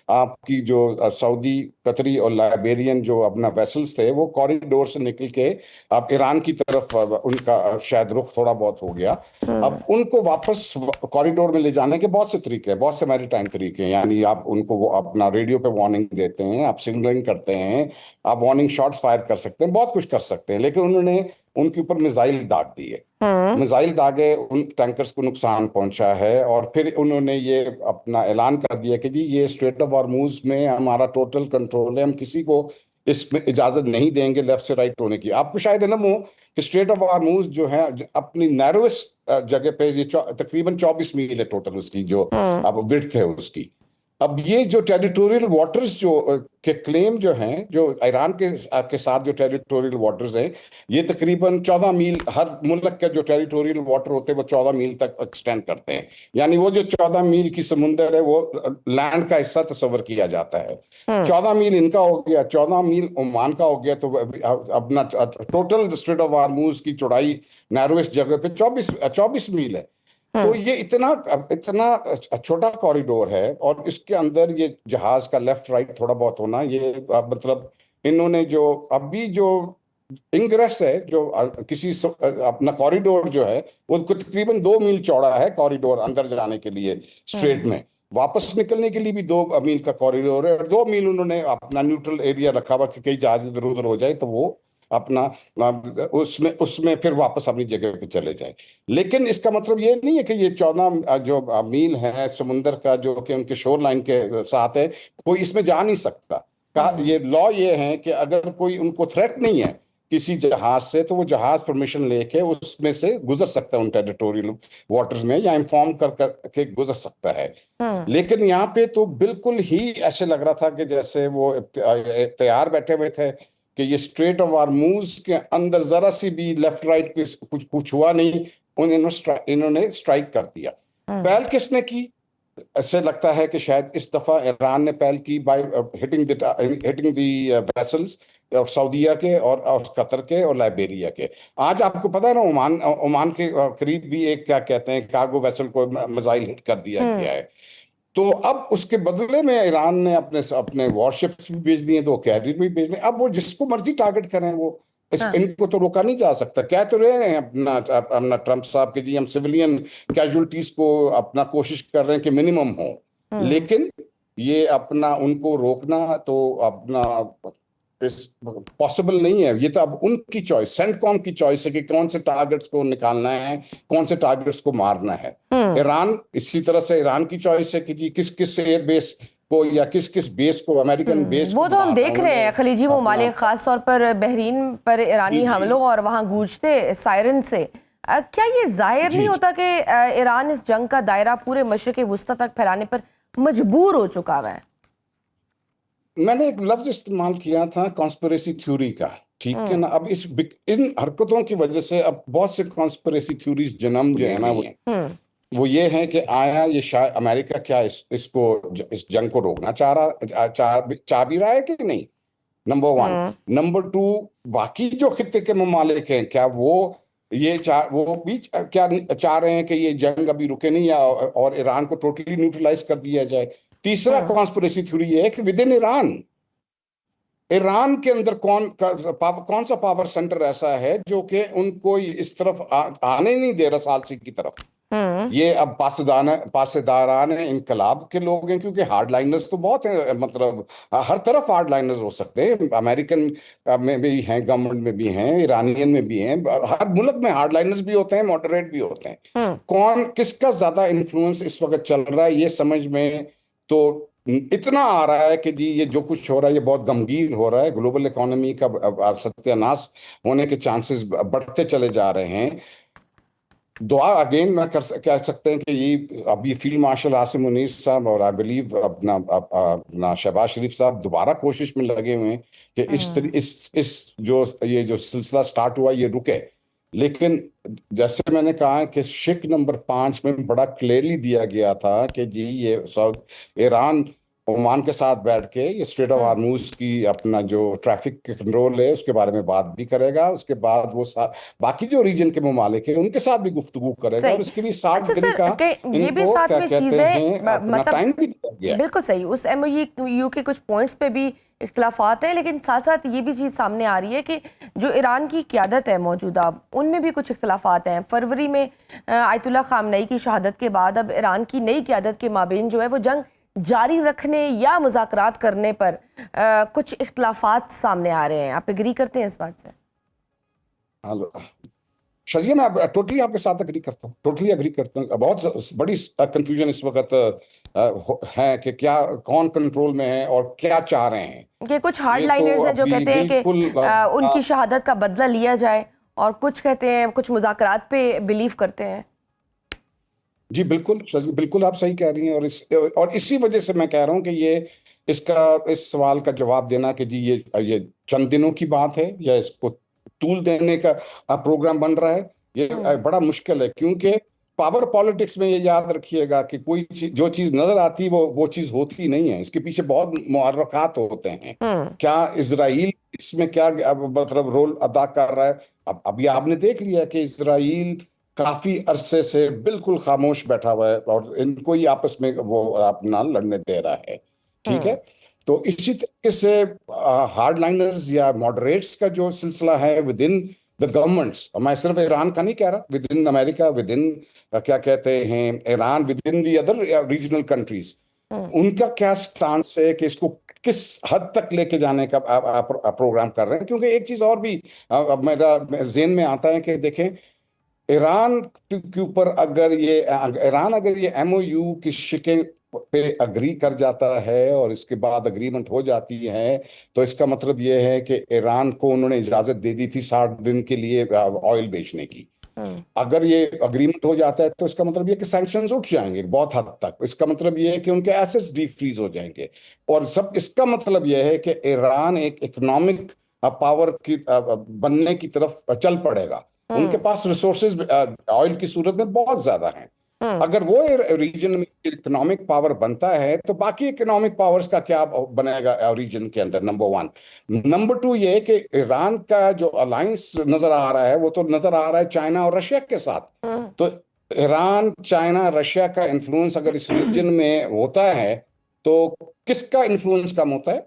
आपकी जो सऊदी, कतरी और लाइबेरियन जो अपना वेसल्स थे वो कॉरिडोर से निकल के अब ईरान की तरफ उनका शायद रुख थोड़ा बहुत हो गया। अब उनको वापस कॉरिडोर में ले जाने के बहुत से तरीके हैं, बहुत से मैरीटाइम तरीके हैं। यानी आप उनको वो अपना रेडियो पे वार्निंग देते हैं, आप सिग्नलिंग करते हैं, आप वार्निंग शॉट्स फायर कर सकते हैं, बहुत कुछ कर सकते हैं। लेकिन उन्होंने उनके ऊपर मिसाइल दाग दिए, मिसाइल दागे, उन टैंकर्स को नुकसान पहुंचा है। और फिर उन्होंने ये अपना ऐलान कर दिया कि जी ये स्ट्रेट ऑफ हॉर्मुज में हमारा टोटल कंट्रोल है, हम किसी को इसमें इजाजत नहीं देंगे लेफ्ट से राइट होने की। आपको शायद इल्म हो कि स्ट्रेट ऑफ हॉर्मुज जो है अपनी नैरोएस्ट जगह पे ये तकरीबन 24 मील है टोटल उसकी जो अब विड्थ है उसकी। अब ये जो टेरिटोरियल वाटर्स जो के क्लेम जो हैं, जो ईरान के साथ जो टेरिटोरियल वाटर्स हैं, ये तकरीबन 14 मील, हर मुल्क के जो टेरिटोरियल वाटर होते हैं वो 14 मील तक एक्सटेंड करते हैं। यानी वो जो 14 मील की समुंदर है वो लैंड का हिस्सा तस्वर किया जाता है। 14 मील इनका हो गया, 14 मील ओमान का हो गया, तो अपना टोटल स्ट्रेट ऑफ हार्मूज की चौड़ाई नैरोएस्ट जगह पे 24 मील है। तो ये इतना इतना छोटा कॉरिडोर है, और इसके अंदर ये जहाज का लेफ्ट राइट थोड़ा बहुत होना, ये मतलब इन्होंने जो अभी जो इंग्रेस है, जो किसी अपना कॉरिडोर जो है वो तकरीबन 2 मील चौड़ा है कॉरिडोर अंदर जाने के लिए स्ट्रेट में, वापस निकलने के लिए भी 2 मील का कॉरिडोर है, और 2 मील उन्होंने अपना न्यूट्रल एरिया रखा हुआ कि कई जहाज इधर उधर हो जाए तो वो अपना उसमें फिर वापस अपनी जगह पे चले जाए। लेकिन इसका मतलब ये नहीं है कि ये 14 जो मील है समुंदर का जो कि उनके शोर लाइन के साथ है, कोई इसमें जा नहीं सकता। ये लॉ ये है कि अगर कोई उनको थ्रेट नहीं है किसी जहाज से, तो वो जहाज परमिशन लेके उसमें से गुजर सकता है उन टेरिटोरियल वाटर्स में, या इंफॉर्म करके गुजर सकता है। लेकिन यहाँ पे तो बिल्कुल ही ऐसे लग रहा था कि जैसे वो तैयार बैठे हुए थे कि ये स्ट्रेट ऑफ हार्मूज के अंदर जरा सी भी लेफ्ट राइट कुछ हुआ नहीं, इन्होंने स्ट्राइक कर दिया। पहल किसने की? ऐसे लगता है कि शायद इस दफा ईरान ने पहल की बाय हिटिंग द वेसल्स सऊदीया के और कतर के और लाइबेरिया के। आज आपको पता है ना, ओमान के करीब भी एक क्या कहते हैं कार्गो वेसल को मिसाइल हिट कर दिया गया है। तो अब उसके बदले में ईरान ने अपने वॉरशिप्स भी भेज दिए, 2 कैरियर भी भेज दिए। अब वो जिसको मर्जी टारगेट करें, वो इनको तो रोका नहीं जा सकता। कह तो रहे हैं अपना ट्रंप साहब के जी हम सिविलियन कैजुअलिटीज को अपना कोशिश कर रहे हैं कि मिनिमम हो, लेकिन ये अपना उनको रोकना तो अपना पॉसिबल नहीं है। ये तो अब उनकी चॉइस, सेंटकॉम की चॉइस है कि कौन से टारगेट्स को निकालना है, कौन से टारगेट्स को मारना है। ईरान इसी तरह से ईरान की चॉइस है कि जी किस किस एयर बेस को या किस किस बेस को, अमेरिकन बेस वो को तो हम मारना है। देख रहे हैं खलीजी ममालिक, खास तौर पर बहरीन पर ईरानी हमलों और वहां गूंजते सायरन से। क्या ये जाहिर नहीं होता कि ईरान इस जंग का दायरा पूरे मशरिक़ वुस्ता तक फैलाने पर मजबूर हो चुका है? मैंने एक लफ्ज इस्तेमाल किया था कॉन्स्पिरेसी थ्योरी का, ठीक है ना। अब इन हरकतों की वजह से अब बहुत से कॉन्स्पिरेसी थ्योरीज जन्म जो है ना वो ये है कि आया ये शायद अमेरिका क्या इस जंग को रोकना चाह भी रहा है कि नहीं, नंबर 1। नंबर 2, बाकी जो खित्ते के ममालिक हैं क्या वो भी क्या चाह रहे हैं कि ये जंग अभी रुके नहीं और ईरान को टोटली न्यूट्रलाइज कर दिया जाए। तीसरा कॉन्स्पिरेसी थ्योरी ये है कि विद इन ईरान के अंदर कौन सा पावर सेंटर ऐसा है जो कि उनको इस तरफ आने नहीं दे रहा सालसी की तरफ। ये अब पासदारान इनकलाब के लोग हैं, क्योंकि हार्डलाइनर्स तो बहुत हैं, मतलब हर तरफ हार्डलाइनर्स हो सकते हैं। अमेरिकन में भी हैं, गवर्नमेंट में भी हैं, ईरानियन में भी हैं, हर मुल्क में हार्डलाइनर्स भी होते हैं, मॉडरेट भी होते हैं। कौन किसका ज्यादा इन्फ्लुएंस इस वक्त चल रहा है, ये समझ में तो इतना आ रहा है कि जी ये जो कुछ हो रहा है ये बहुत गमगीन हो रहा है। ग्लोबल इकोनॉमी का सत्यानाश होने के चांसेस बढ़ते चले जा रहे हैं। दुआ अगेन मैं कह सकते हैं कि ये अभी फील्ड मार्शल आसिम मुनीर साहब और आई बिलीव अपना शहबाज शरीफ साहब दोबारा कोशिश में लगे हुए हैं कि इस ये जो सिलसिला स्टार्ट हुआ ये रुके। लेकिन जैसे मैंने कहा कि शिक नंबर 5 में बड़ा क्लियरली दिया गया था कि जी ये ईरान ओमान के साथ बैठ के ये स्ट्रेट ऑफ हार्मूज की अपना जो ट्रैफिक कंट्रोल है उसके बारे में बात भी करेगा। उसके बाद वो बाकी जो रीजन के ममालिक हैं उनके साथ भी गुफ्तगू करेगा, और उसके लिए 60 दिन का ये भी साथ में चीज है, मतलब टाइम भी दिया गया। बिल्कुल सही। उस MOU के कुछ पॉइंट्स पे भी इख्तलाफात हैं, लेकिन साथ साथ ये भी चीज़ सामने आ रही है कि जो ईरान की क़यादत है मौजूदा, उनमें भी कुछ इख्तलाफात हैं। फरवरी में आयतुल्लाह ख़ामनई की शहादत के बाद अब ईरान की नई क़यादत के माबेन जो है वो जंग जारी रखने या मुज़ाकरात करने पर कुछ इख्तलाफात सामने आ रहे हैं। आप एग्री करते हैं इस बात से? हेलो शरिया, मैं टोटली आपके साथ एग्री करता हूँ, टोटली एग्री करता हूँ। बहुत बड़ी कंफ्यूजन इस वक्त है कि क्या कौन कंट्रोल में है और क्या चाह रहे हैं। कि कुछ हार्डलाइनर्स हैं जो कहते हैं कि उनकी शहादत का बदला लिया जाए, और कुछ कहते हैं कुछ मुज़ाकरात पे बिलीव करते हैं। जी बिल्कुल बिल्कुल आप सही कह रही हैं। और इसी वजह से मैं कह रहा हूं कि ये इस सवाल का जवाब देना कि जी ये चंद दिनों की बात है या इसको तूल देने का प्रोग्राम बन रहा है, ये हम्म। बड़ा मुश्किल है। क्योंकि पावर पॉलिटिक्स में ये याद रखिएगा कि कोई चीज, जो चीज नजर आती है वो चीज होती नहीं है, इसके पीछे बहुत मुहर्रकात होते हैं। हम्म। क्या इजराइल इसमें क्या मतलब रोल अदा कर रहा है? अब अभी आपने देख लिया कि इजराइल काफी अरसे से बिल्कुल खामोश बैठा हुआ है और इनको ही आपस में वो अपना लड़ने दे रहा है। ठीक है। हम्म। तो इसी तरीके से हार्ड लाइनर्स या मॉडरेट्स का जो सिलसिला है विद इन द गवर्नमेंट्स, मैं सिर्फ ईरान का नहीं कह रहा, within America, within क्या कहते हैं Iran, within the other regional countries, hmm. उनका क्या स्टांस है कि इसको किस हद तक लेके जाने का प्रोग्राम कर रहे हैं। क्योंकि एक चीज और भी अब मेरा जेहन में आता है कि देखें, ईरान के ऊपर अगर ये ईरान अगर ये एमओयू की शिकें पे अग्री कर जाता है और इसके बाद अग्रीमेंट हो जाती है, तो इसका मतलब ये है कि ईरान को उन्होंने इजाजत दे दी थी 60 दिन के लिए ऑयल बेचने की। हम्म। अगर ये अग्रीमेंट हो जाता है तो इसका मतलब ये कि सैंक्शंस उठ जाएंगे बहुत हद तक। इसका मतलब ये है कि उनके एसेट्स डीफ्रीज हो जाएंगे। और सब इसका मतलब ये है कि ईरान एक इकोनॉमिक पावर की बनने की तरफ चल पड़ेगा। उनके हम्म। पास रिसोर्सेज ऑयल की सूरत में बहुत ज्यादा हैं। हम्म। अगर वो रीजन में इकोनॉमिक पावर बनता है तो बाकी इकोनॉमिक पावर्स का क्या बनेगा रीजन के अंदर, नंबर वन। नंबर टू ये कि ईरान का जो अलायंस नजर आ रहा है वो तो नजर आ रहा है चाइना और रशिया के साथ। हम्म। तो ईरान चाइना रशिया का इन्फ्लुएंस अगर इस रीजन में होता है तो किसका इन्फ्लुएंस कम होता है?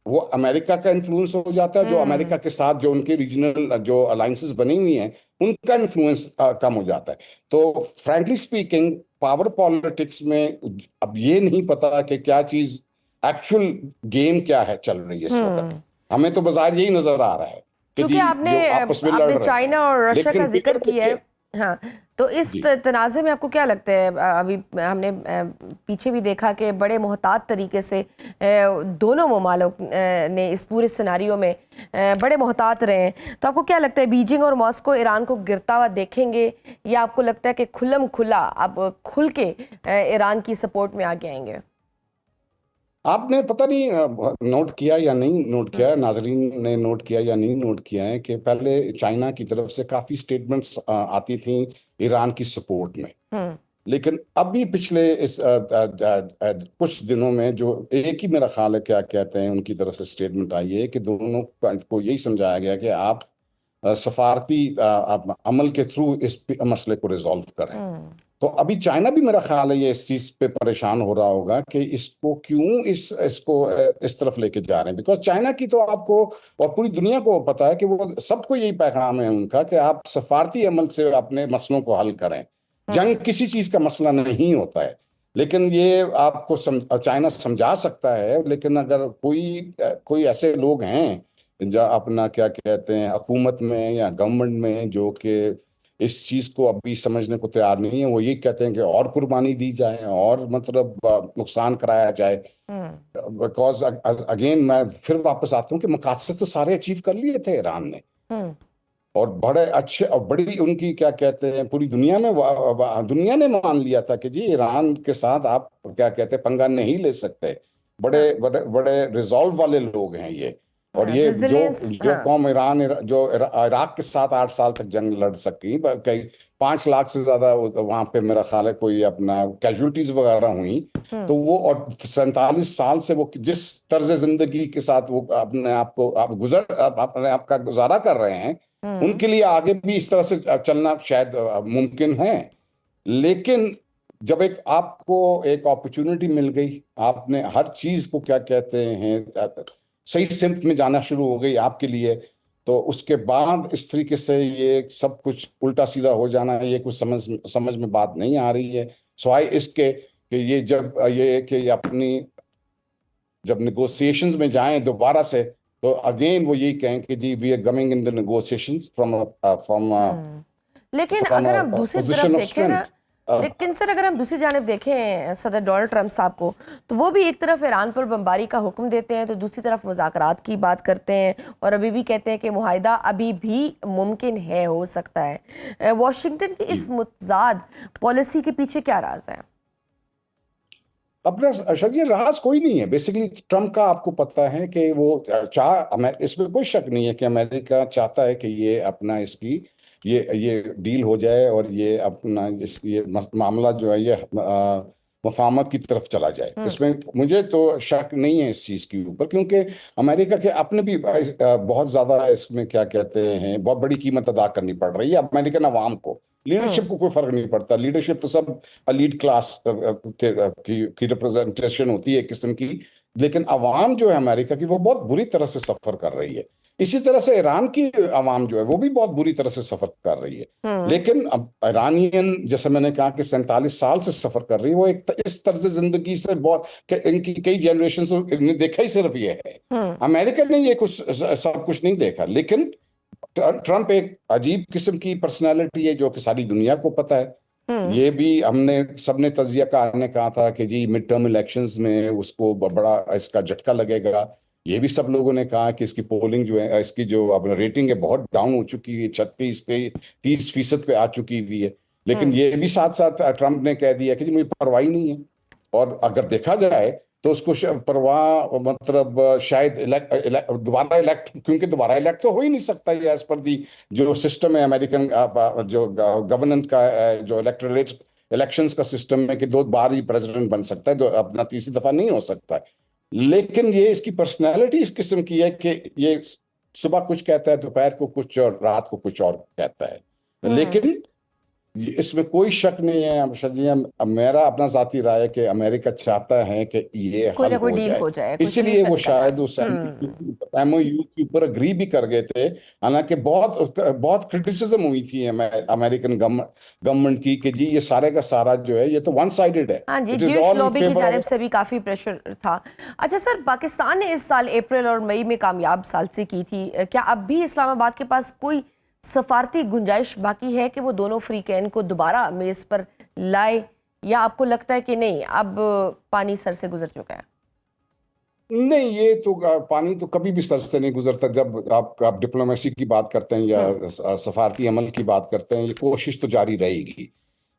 वो अमेरिका का इन्फ्लुएंस हो जाता है। जो अमेरिका हम्म। के साथ जो उनके रीजनल जो अलायंसेस बनी हुई हैं उनका इन्फ्लुएंस कम हो जाता है। तो फ्रैंकली स्पीकिंग पावर पॉलिटिक्स में अब ये नहीं पता कि क्या चीज एक्चुअल गेम क्या है चल रही है इस वक्त। हम्म। हमें तो बाजार यही नजर आ रहा है कि चूंकि जी आपने जो आपस में लड़ आपने रहे हैं। चाइना और रशिया का लेकिन जिक्र बिगर किया है। देखे हाँ, तो इस जी तनाज़े में आपको क्या लगता है? अभी हमने पीछे भी देखा कि बड़े मोहतात तरीके से दोनों ममालिक ने इस पूरे सिनारियो में बड़े मोहतात रहे हैं। तो आपको क्या लगता है, बीजिंग और मॉस्को ईरान को गिरता हुआ देखेंगे, या आपको लगता है कि खुल्लम खुला अब खुल के ईरान की सपोर्ट में आगे आएंगे? आपने पता नहीं नोट किया या नहीं नोट किया, हम्म। नाजरीन ने नोट किया या नहीं नोट किया है कि पहले चाइना की तरफ से काफी स्टेटमेंट्स आती थी ईरान की सपोर्ट में। हम्म। लेकिन अभी पिछले कुछ दिनों में जो एक ही मेरा ख्याल है क्या कहते हैं उनकी तरफ से स्टेटमेंट आई है कि दोनों को यही समझाया गया कि आप सफारती आप अमल के थ्रू इस मसले को रिजॉल्व करें। हम्म। तो अभी चाइना भी मेरा ख्याल है ये इस चीज पे परेशान हो रहा होगा कि इसको क्यों इसको इस तरफ लेके जा रहे हैं। बिकॉज चाइना की तो आपको और पूरी दुनिया को पता है कि वो सबको यही पैगाम है उनका कि आप सफारती अमल से अपने मसलों को हल करें। जंग हम्म। किसी चीज का मसला नहीं होता है। लेकिन ये आपको चाइना समझा सकता है। लेकिन अगर कोई ऐसे लोग हैं जो अपना क्या कहते हैं हुकूमत में या गवर्नमेंट में जो कि इस चीज को अभी समझने को तैयार नहीं है, वो ये कहते हैं कि और कुर्बानी दी जाए और मतलब नुकसान कराया जाए। हम्म। बिकॉज अगेन मैं फिर वापस आता हूँ कि मकासद तो सारे अचीव कर लिए थे ईरान ने। हम्म। और बड़े अच्छे और बड़ी उनकी क्या कहते हैं पूरी दुनिया में दुनिया ने मान लिया था कि जी ईरान के साथ आप क्या कहते हैं पंगा नहीं ले सकते। हाँ। बड़े बड़े बड़े रिजॉल्व वाले लोग हैं ये। और हाँ, ये जो रेजिलियंस। जो हाँ। कौम इराक के साथ 8 साल तक जंग लड़ सकी, कई 5 लाख से ज्यादा वहां पे मेरा ख्याल है कोई अपना कैजुअलिटीज वगैरह हुई। हम्म। तो वो और 47 साल से वो जिस तर्ज जिंदगी के साथ वो अपने आप को आप अपने आप का गुजारा कर रहे हैं, हम्म। उनके लिए आगे भी इस तरह से चलना शायद मुमकिन है। लेकिन जब एक आपको एक अपॉर्चुनिटी मिल गई, आपने हर चीज को क्या कहते हैं सही सिमत में जाना शुरू हो गई आपके लिए, तो उसके बाद इस तरीके से ये सब कुछ उल्टा सीधा हो जाना, ये कुछ समझ में बात नहीं आ रही है। सिवाय इसके कि ये जब निगोशिएशंस में जाएं दोबारा से, तो अगेन वो यही कहें कि जी we are coming in the negotiations from hmm. लेकिन फ्रॉम अगर अ आप दूसरी तरफ पोजीशन ऑफ देखें ना, स्ट्रेंथ। लेकिन सर अगर हम दूसरी जानिब देखें सदर डोनाल्ड ट्रंप साहब को, तो वो भी एक तरफ ईरान पर बमबारी का हुक्म देते हैं तो दूसरी तरफ मुज़ाकरात की बात करते हैं और अभी भी कहते हैं कि मुआहिदा अभी भी मुमकिन है, हो सकता है। वाशिंगटन की इस मुतज़ाद पॉलिसी के पीछे क्या राज है? अपना ये राज कोई नहीं है। बेसिकली ट्रम्प का आपको पता है कि वो इसमें कोई शक नहीं है कि अमेरिका चाहता है कि ये अपना इसकी ये डील हो जाए और ये अपना ये मामला जो है ये मफाहमत की तरफ चला जाए। इसमें मुझे तो शक नहीं है इस चीज़ के ऊपर, क्योंकि अमेरिका के अपने भी बहुत ज़्यादा इसमें क्या कहते हैं बहुत बड़ी कीमत अदा करनी पड़ रही है अमेरिकन अवाम को। लीडरशिप को कोई फर्क नहीं पड़ता। लीडरशिप तो सब एलीट क्लास की रिप्रेजेंटेशन होती है एक किस्म की, लेकिन अवाम जो है अमेरिका की वो बहुत बुरी तरह से सफर कर रही है। इसी तरह से ईरान की अवाम जो है वो भी बहुत बुरी तरह से सफर कर रही है। लेकिन अब ईरानियन, जैसे मैंने कहा कि 47 साल से सफर कर रही है, वो इस तर्ज जिंदगी से बहुत इनकी कई जनरेशन ने देखा ही सिर्फ ये है। अमेरिका ने ये कुछ सब कुछ नहीं देखा। लेकिन ट्रंप एक अजीब किस्म की पर्सनालिटी है जो कि सारी दुनिया को पता है। ये भी हमने सबने तजिया ने कहा था कि जी मिड टर्म इलेक्शंस में उसको बड़ा इसका झटका लगेगा। ये भी सब लोगों ने कहा कि इसकी पोलिंग जो है, इसकी जो अब रेटिंग है बहुत डाउन हो चुकी है, 36 से 30% पे आ चुकी हुई है। लेकिन ये भी साथ साथ ट्रंप ने कह दिया कि जी मुझे परवाह ही नहीं है। और अगर देखा जाए तो उसको परवाह मतलब शायद दोबारा इलेक्ट, क्योंकि दोबारा इलेक्ट तो हो ही नहीं सकता ये एज पर दी जो सिस्टम है अमेरिकन जो गवर्नेंस का जो इलेक्शंस का सिस्टम है कि 2 बार ही प्रेसिडेंट बन सकता है, अपना तीसरी दफा नहीं हो सकता है। लेकिन ये इसकी पर्सनैलिटी इस किस्म की है कि ये सुबह कुछ कहता है, दोपहर को कुछ और रात को कुछ और कहता है। लेकिन इसमें कोई शक नहीं है अब मेरा अपना जाती राय है कि अमेरिका चाहता है कि ये कोई हल ना कोई हो डील हो जाए। जाए, इसलिए वो शायद उस एमओयू के ऊपर अग्री भी कर गए थे। हालांकि बहुत बहुत क्रिटिसिज्म हुई थी अमेरिकन गवर्नमेंट की कि जी ये सारे का सारा जो है ये तो वन साइडेड है। हाँ जी, ज्यूश लॉबी की जानिब से भी काफी प्रेशर था। अच्छा सर, पाकिस्तान ने इस साल अप्रैल और मई में कामयाब साजिश की थी। क्या अब भी इस्लामाबाद के पास कोई सफारती गुंजाइश बाकी है कि वो दोनों फ्रीकैन को दोबारा मेज पर लाए, या आपको लगता है कि नहीं अब पानी सर से गुजर चुका है? नहीं, ये तो पानी तो कभी भी सर से नहीं गुजरता। जब आप डिप्लोमेसी की बात करते हैं या सफारती अमल की बात करते हैं, ये कोशिश तो जारी रहेगी।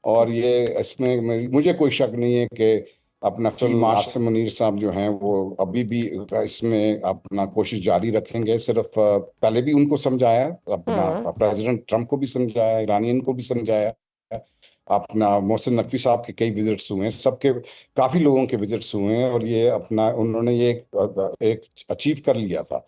और ये इसमें मुझे कोई शक नहीं है कि अपना फील्ड आसिम मुनीर साहब जो हैं वो अभी भी इसमें अपना कोशिश जारी रखेंगे। सिर्फ पहले भी उनको समझाया, अपना प्रेसिडेंट ट्रंप को भी समझाया, ईरानियन को भी समझाया, अपना मोहसिन नकवी साहब के कई विजिट्स हुए हैं, सबके काफ़ी लोगों के विजिट्स हुए हैं और ये अपना उन्होंने ये एक अचीव कर लिया था।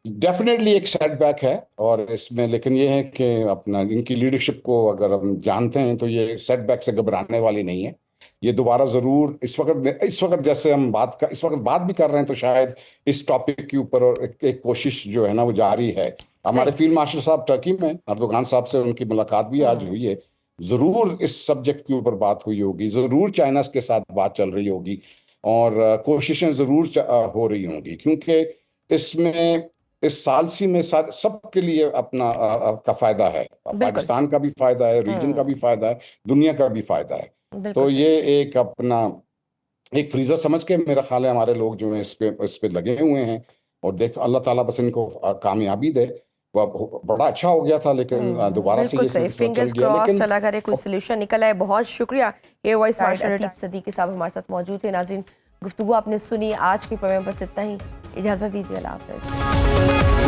डेफिनेटली एक सेटबैक है और इसमें, लेकिन ये है कि अपना इनकी लीडरशिप को अगर हम जानते हैं तो ये सेटबैक से घबराने वाली नहीं है। ये दोबारा जरूर इस वक्त जैसे हम इस वक्त बात भी कर रहे हैं तो शायद इस टॉपिक के ऊपर और एक कोशिश जो है ना वो जारी है। हमारे फील्ड मार्शल साहब टर्की में अर्दोगान साहब से उनकी मुलाकात भी आज हुई है। जरूर इस सब्जेक्ट के ऊपर बात हुई होगी, जरूर चाइना के साथ बात चल रही होगी और कोशिशें जरूर हो रही होंगी, क्योंकि इसमें इस सालसी में सबके लिए अपना का फायदा है। पाकिस्तान का भी फायदा है, रीजन का भी फायदा है, दुनिया का भी फायदा है। तो ये एक अपना एक फ्रीजर समझ के मेरा ख्याल है हमारे लोग जो हैं इस पे लगे हुए हैं और देख अल्लाह ताला बस इनको कामयाबी दे। बड़ा अच्छा हो गया था, लेकिन दोबारा से ये सिलसिला चल गया, लेकिन चला करे कोई सोल्यूशन निकल आए। बहुत शुक्रिया एयर वाइस मार्शल अतीब सदीकी साहब हमारे साथ मौजूद थे। नाज़रीन, गुफ्तगू आपने सुनी। आज के प्रोग्राम बस इतना ही। इजाजत दीजिए, अल्लाह हाफ़िज़।